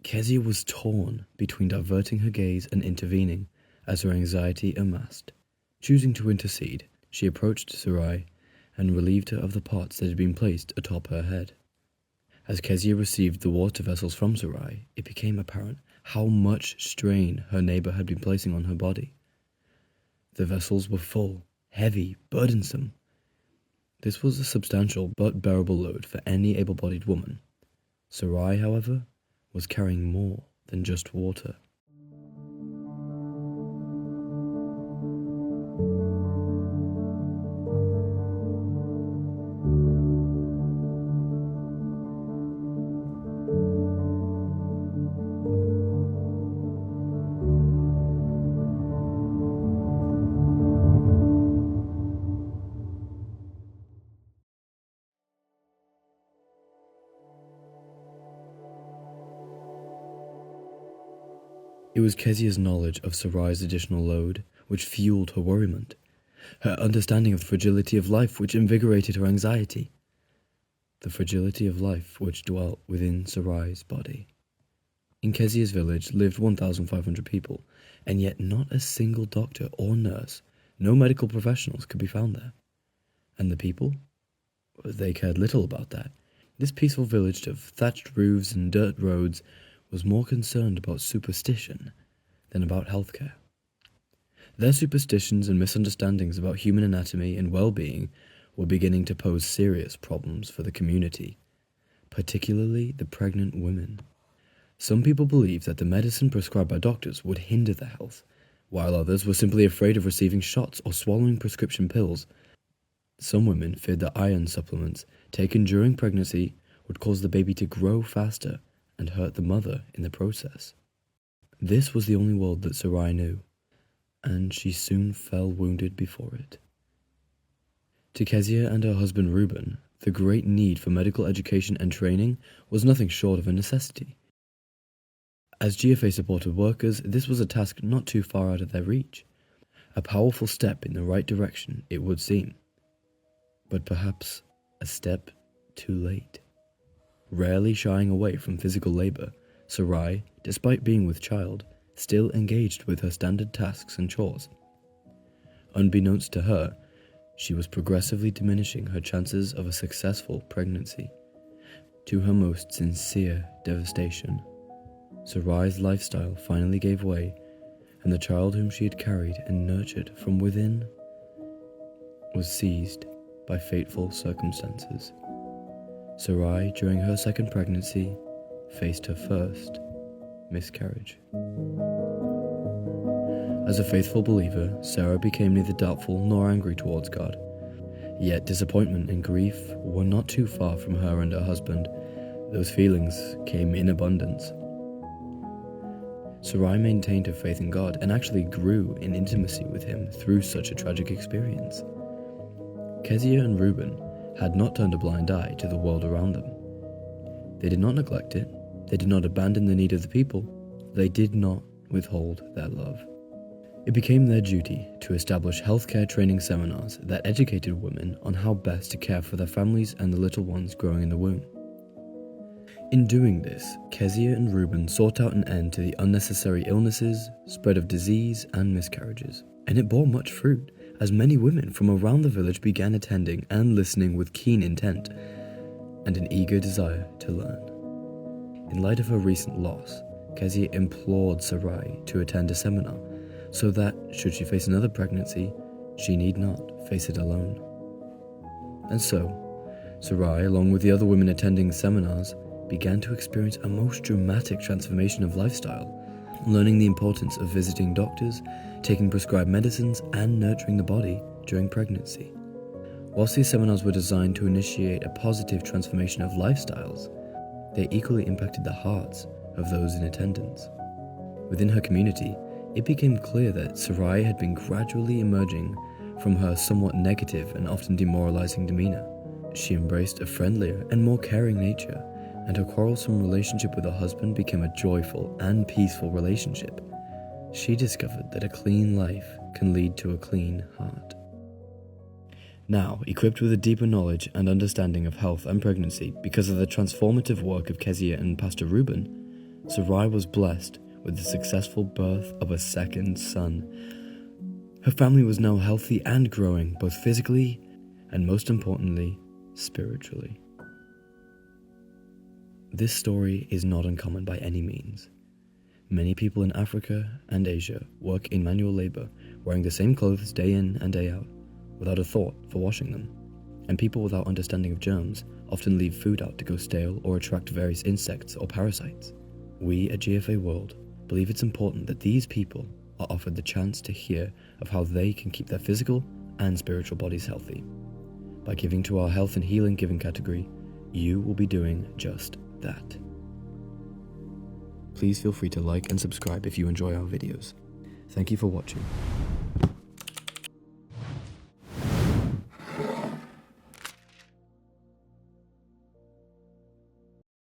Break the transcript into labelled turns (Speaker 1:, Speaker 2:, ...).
Speaker 1: Kezia was torn between diverting her gaze and intervening as her anxiety amassed. Choosing to intercede, she approached Sarai and relieved her of the pots that had been placed atop her head. As Kezia received the water vessels from Sarai, it became apparent how much strain her neighbor had been placing on her body. The vessels were full, heavy, burdensome. This was a substantial but bearable load for any able-bodied woman. Sarai, however, was carrying more than just water. It was Kezia's knowledge of Sarai's additional load which fueled her worriment, her understanding of the fragility of life which invigorated her anxiety, the fragility of life which dwelt within Sarai's body. In Kezia's village lived 1,500 people, and yet not a single doctor or nurse, no medical professionals could be found there. And the people? They cared little about that. This peaceful village of thatched roofs and dirt roads was more concerned about superstition than about healthcare. Their superstitions and misunderstandings about human anatomy and well-being were beginning to pose serious problems for the community, particularly the pregnant women. Some people believed that the medicine prescribed by doctors would hinder their health, while others were simply afraid of receiving shots or swallowing prescription pills. Some women feared that iron supplements taken during pregnancy would cause the baby to grow faster and hurt the mother in the process. This was the only world that Sarai knew, and she soon fell wounded before it. To Kezia and her husband Reuben, the great need for medical education and training was nothing short of a necessity. As GFA supported workers, this was a task not too far out of their reach, a powerful step in the right direction, it would seem, but perhaps a step too late. Rarely shying away from physical labor, Sarai, despite being with child, still engaged with her standard tasks and chores. Unbeknownst to her, she was progressively diminishing her chances of a successful pregnancy, to her most sincere devastation. Sarai's lifestyle finally gave way, and the child whom she had carried and nurtured from within was seized by fateful circumstances. Sarai, during her second pregnancy, faced her first miscarriage. As a faithful believer, Sarah became neither doubtful nor angry towards God. Yet disappointment and grief were not too far from her and her husband. Those feelings came in abundance. Sarai maintained her faith in God and actually grew in intimacy with him through such a tragic experience. Kezia and Reuben had not turned a blind eye to the world around them. They did not neglect it, they did not abandon the need of the people, they did not withhold their love. It became their duty to establish healthcare training seminars that educated women on how best to care for their families and the little ones growing in the womb. In doing this, Kezia and Reuben sought out an end to the unnecessary illnesses, spread of disease, and miscarriages, and it bore much fruit, as many women from around the village began attending and listening with keen intent and an eager desire to learn. In light of her recent loss, Kezia implored Sarai to attend a seminar so that, should she face another pregnancy, she need not face it alone. And so, Sarai, along with the other women attending seminars, began to experience a most dramatic transformation of lifestyle, learning the importance of visiting doctors, taking prescribed medicines, and nurturing the body during pregnancy. Whilst these seminars were designed to initiate a positive transformation of lifestyles, they equally impacted the hearts of those in attendance. Within her community, it became clear that Sarai had been gradually emerging from her somewhat negative and often demoralizing demeanor. She embraced a friendlier and more caring nature, and her quarrelsome relationship with her husband became a joyful and peaceful relationship. She discovered that a clean life can lead to a clean heart. Now, equipped with a deeper knowledge and understanding of health and pregnancy because of the transformative work of Kezia and Pastor Reuben, Sarai was blessed with the successful birth of a second son. Her family was now healthy and growing, both physically and, most importantly, spiritually. This story is not uncommon by any means. Many people in Africa and Asia work in manual labor, wearing the same clothes day in and day out, without a thought for washing them. And people without understanding of germs often leave food out to go stale or attract various insects or parasites. We at GFA World believe it's important that these people are offered the chance to hear of how they can keep their physical and spiritual bodies healthy. By giving to our health and healing giving category, you will be doing just that. Please feel free to like and subscribe if you enjoy our videos. Thank you for watching.